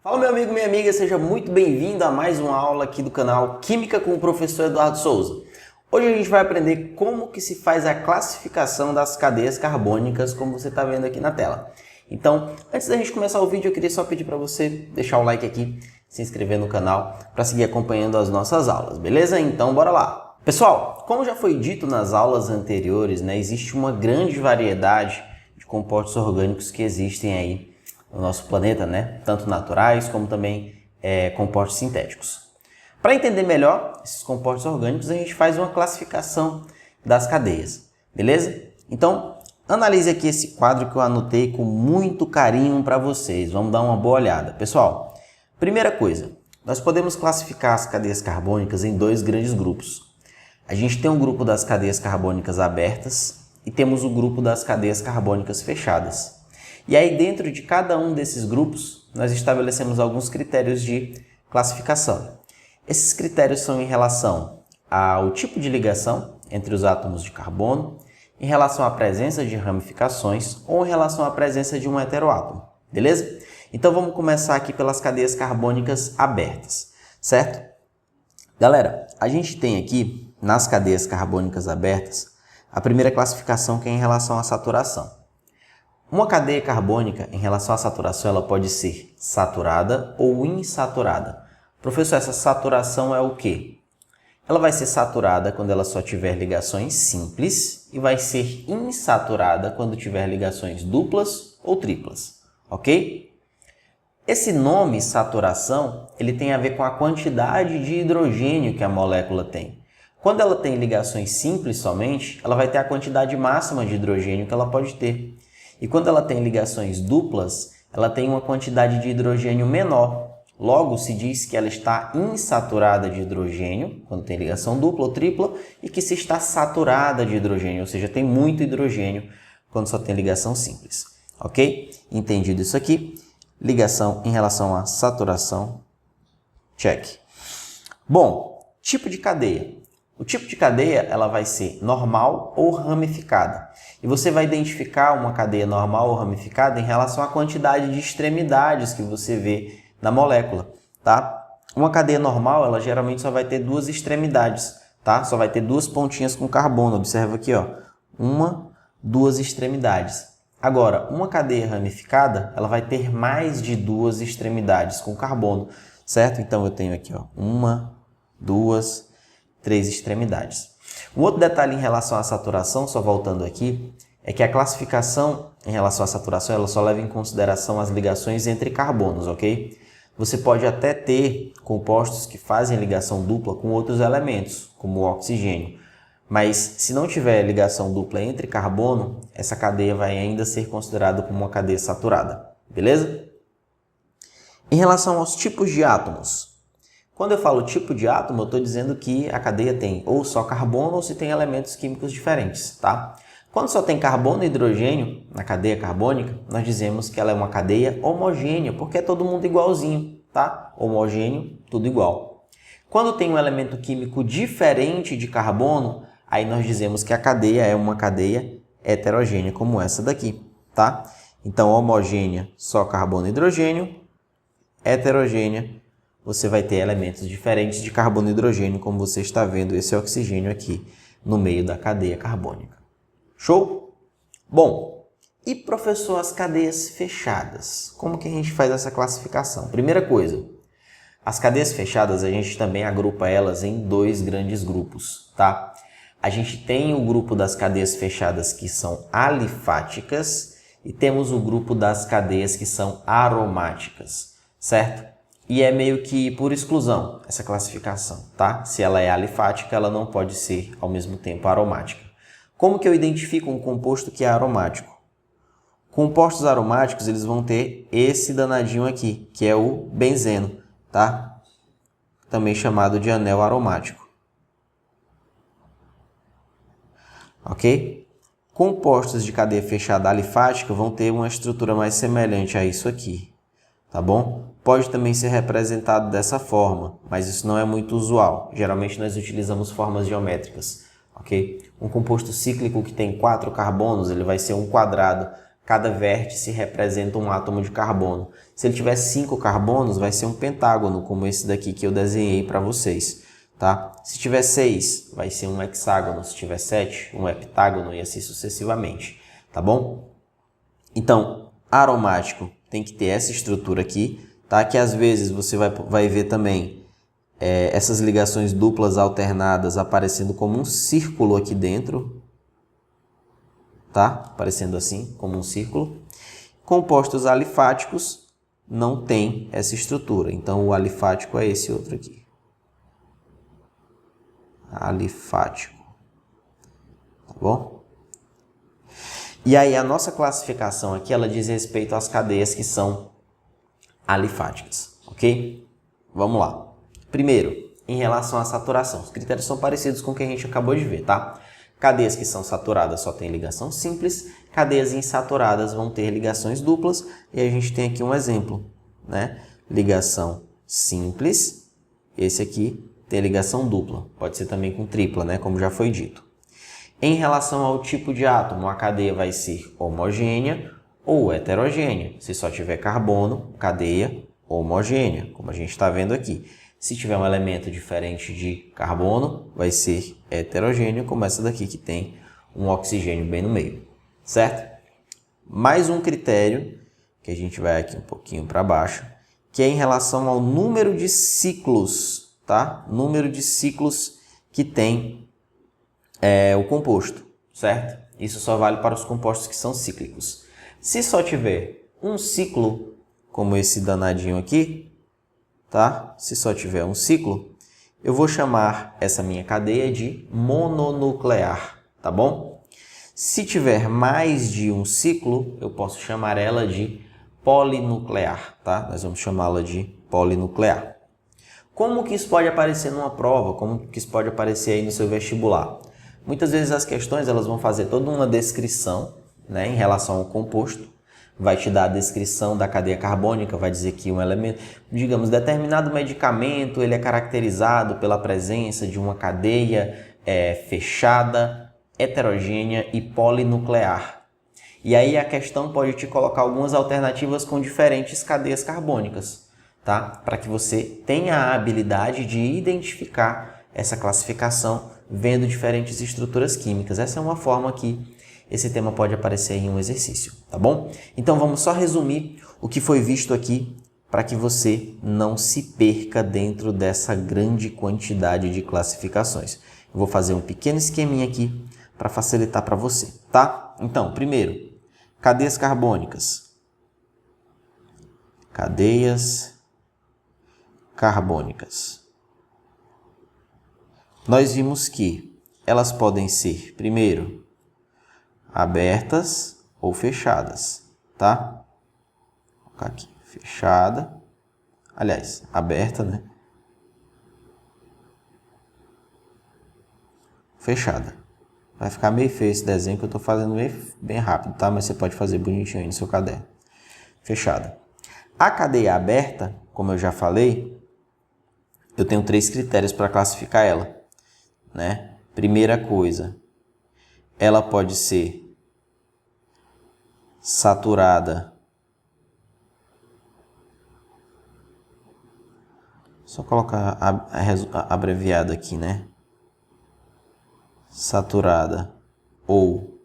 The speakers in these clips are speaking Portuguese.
Fala meu amigo, minha amiga, seja muito bem-vindo a mais uma aula aqui do canal Química com o professor Eduardo Souza. Hoje a gente vai aprender como que se faz a classificação das cadeias carbônicas, como você está vendo aqui na tela. Então, antes da gente começar o vídeo, eu queria só pedir para você deixar o like aqui, se inscrever no canal para seguir acompanhando as nossas aulas, beleza? Então, bora lá! Pessoal, como já foi dito nas aulas anteriores, existe uma grande variedade de compostos orgânicos que existem aí no nosso planeta, tanto naturais como também compostos sintéticos. Para entender melhor esses compostos orgânicos, a gente faz uma classificação das cadeias, beleza? Então, analise aqui esse quadro que eu anotei com muito carinho para vocês. Vamos dar uma boa olhada. Pessoal, primeira coisa, nós podemos classificar as cadeias carbônicas em dois grandes grupos. A gente tem um grupo das cadeias carbônicas abertas e temos o grupo das cadeias carbônicas fechadas. E aí, dentro de cada um desses grupos, nós estabelecemos alguns critérios de classificação. Esses critérios são em relação ao tipo de ligação entre os átomos de carbono, em relação à presença de ramificações ou em relação à presença de um heteroátomo, beleza? Então, vamos começar aqui pelas cadeias carbônicas abertas, certo? Galera, a gente tem aqui, nas cadeias carbônicas abertas, a primeira classificação que é em relação à saturação. Uma cadeia carbônica, em relação à saturação, ela pode ser saturada ou insaturada. Professor, essa saturação é o quê? Ela vai ser saturada quando ela só tiver ligações simples e vai ser insaturada quando tiver ligações duplas ou triplas, ok? Esse nome saturação, ele tem a ver com a quantidade de hidrogênio que a molécula tem. Quando ela tem ligações simples somente, ela vai ter a quantidade máxima de hidrogênio que ela pode ter. E quando ela tem ligações duplas, ela tem uma quantidade de hidrogênio menor. Logo, se diz que ela está insaturada de hidrogênio, quando tem ligação dupla ou tripla, e que se está saturada de hidrogênio, ou seja, tem muito hidrogênio quando só tem ligação simples. Ok? Entendido isso aqui? Ligação em relação à saturação, check. Bom, tipo de cadeia. O tipo de cadeia ela vai ser normal ou ramificada. E você vai identificar uma cadeia normal ou ramificada em relação à quantidade de extremidades que você vê na molécula, tá? Uma cadeia normal, ela geralmente só vai ter duas extremidades, tá? Só vai ter duas pontinhas com carbono. Observa aqui, ó. Duas extremidades. Agora, uma cadeia ramificada, ela vai ter mais de duas extremidades com carbono, certo? Então, eu tenho aqui, ó, 3 extremidades. Um outro detalhe em relação à saturação, só voltando aqui, é que a classificação em relação à saturação, ela só leva em consideração as ligações entre carbonos, ok? Você pode até ter compostos que fazem ligação dupla com outros elementos, como o oxigênio. Mas se não tiver ligação dupla entre carbono, essa cadeia vai ainda ser considerada como uma cadeia saturada, beleza? Em relação aos tipos de átomos, quando eu falo tipo de átomo, eu estou dizendo que a cadeia tem ou só carbono ou se tem elementos químicos diferentes, tá? Quando só tem carbono e hidrogênio na cadeia carbônica, nós dizemos que ela é uma cadeia homogênea, porque é todo mundo igualzinho, tá? Homogêneo, tudo igual. Quando tem um elemento químico diferente de carbono, aí nós dizemos que a cadeia é uma cadeia heterogênea, como essa daqui, tá? Então, homogênea, só carbono e hidrogênio, heterogênea, você vai ter elementos diferentes de carbono e hidrogênio, como você está vendo esse oxigênio aqui no meio da cadeia carbônica. Show? Bom, e professor, as cadeias fechadas? Como que a gente faz essa classificação? Primeira coisa, as cadeias fechadas a gente também agrupa elas em dois grandes grupos, tá? A gente tem o grupo das cadeias fechadas que são alifáticas e temos o grupo das cadeias que são aromáticas, certo? E é meio que por exclusão essa classificação, tá? Se ela é alifática, ela não pode ser ao mesmo tempo aromática. Como que eu identifico um composto que é aromático? Compostos aromáticos, eles vão ter esse danadinho aqui, que é o benzeno, tá? Também chamado de anel aromático. Ok? Compostos de cadeia fechada alifática vão ter uma estrutura mais semelhante a isso aqui, tá bom? Pode também ser representado dessa forma, mas isso não é muito usual. Geralmente nós utilizamos formas geométricas, ok? Um composto cíclico que tem 4 carbonos, ele vai ser um quadrado cada vértice representa um átomo de carbono. Se ele tiver 5 carbonos, vai ser um pentágono, como esse daqui que eu desenhei para vocês. Tá? Se tiver 6, vai ser um hexágono. Se tiver 7, um heptágono e assim sucessivamente. Tá bom? Então, aromático tem que ter essa estrutura aqui, tá? Que às vezes você vai ver também essas ligações duplas alternadas aparecendo como um círculo aqui dentro. Tá? Aparecendo assim, como um círculo. Compostos alifáticos não tem essa estrutura. Então, o alifático é esse outro aqui. Alifático. Tá bom? E aí, a nossa classificação aqui, ela diz respeito às cadeias que são alifáticas. Ok? Vamos lá. Primeiro, em relação à saturação. Os critérios são parecidos com o que a gente acabou de ver, tá? Cadeias que são saturadas só tem ligação simples, cadeias insaturadas vão ter ligações duplas, e a gente tem aqui um exemplo, né? Ligação simples, esse aqui tem ligação dupla, pode ser também com tripla, né? Como já foi dito. Em relação ao tipo de átomo, a cadeia vai ser homogênea ou heterogênea. Se só tiver carbono, cadeia homogênea, como a gente está vendo aqui. Se tiver um elemento diferente de carbono, vai ser heterogêneo, como essa daqui que tem um oxigênio bem no meio, certo? Mais um critério, que a gente vai aqui um pouquinho para baixo, que é em relação ao número de ciclos, tá? Número de ciclos que tem o composto, certo? Isso só vale para os compostos que são cíclicos. Se só tiver um ciclo, como esse danadinho aqui, tá? Se só tiver um ciclo, eu vou chamar essa minha cadeia de mononuclear, tá bom? Se tiver mais de um ciclo, eu posso chamar ela de polinuclear, tá? Nós vamos chamá-la de polinuclear. Como que isso pode aparecer numa prova? Como que isso pode aparecer aí no seu vestibular? Muitas vezes as questões elas vão fazer toda uma descrição, né, em relação ao composto. Vai te dar a descrição da cadeia carbônica, vai dizer que um elemento, digamos, determinado medicamento, ele é caracterizado pela presença de uma cadeia fechada, heterogênea e polinuclear. E aí a questão pode te colocar algumas alternativas com diferentes cadeias carbônicas, tá? Para que você tenha a habilidade de identificar essa classificação vendo diferentes estruturas químicas. Essa é uma forma que esse tema pode aparecer em um exercício, tá bom? Então vamos só resumir o que foi visto aqui para que você não se perca dentro dessa grande quantidade de classificações. Eu vou fazer um pequeno esqueminha aqui para facilitar para você, tá? Então, primeiro, cadeias carbônicas. Cadeias carbônicas. Nós vimos que elas podem ser, primeiro, abertas ou fechadas, tá? Vou colocar aqui, fechada. Aliás, aberta, né? Fechada. Vai ficar meio feio esse desenho que eu tô fazendo bem rápido, tá? Mas você pode fazer bonitinho aí no seu caderno. Fechada. A cadeia aberta, como eu já falei, eu tenho 3 critérios para classificar ela, né? Primeira coisa, ela pode ser saturada. Só colocar abreviado aqui, né? Saturada ou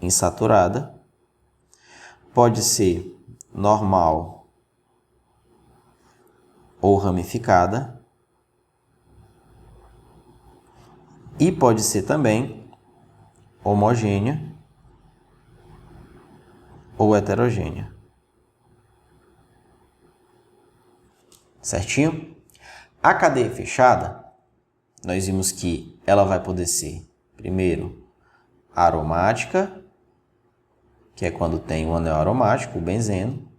insaturada. Pode ser normal ou ramificada. E pode ser também homogênea ou heterogênea. Certinho? A cadeia fechada, nós vimos que ela vai poder ser, primeiro, aromática, que é quando tem um anel aromático, o benzeno,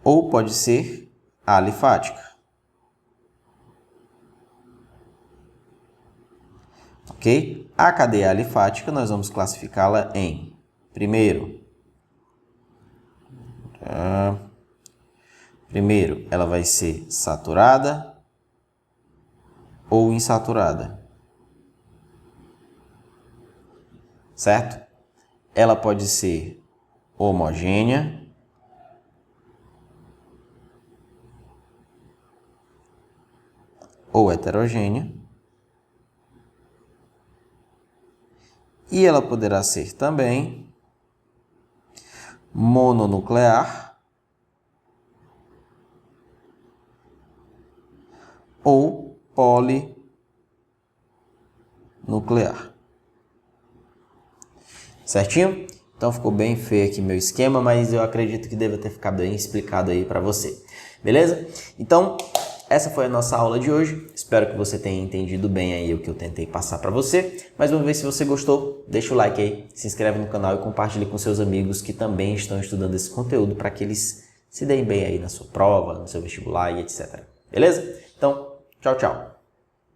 ou pode ser alifática. Ok? A cadeia alifática nós vamos classificá-la em, primeiro, ela vai ser saturada ou insaturada. Certo? ela pode ser homogênea ou heterogênea, e ela poderá ser também mononuclear ou polinuclear. Certinho? Então ficou bem feio aqui meu esquema, mas eu acredito que deva ter ficado bem explicado aí para você. Beleza? Então, essa foi a nossa aula de hoje. Espero que você tenha entendido bem aí o que eu tentei passar para você. Mais uma vez, se você gostou, deixa o like aí, se inscreve no canal e compartilhe com seus amigos que também estão estudando esse conteúdo para que eles se deem bem aí na sua prova, no seu vestibular e etc. Beleza? Então, tchau, tchau.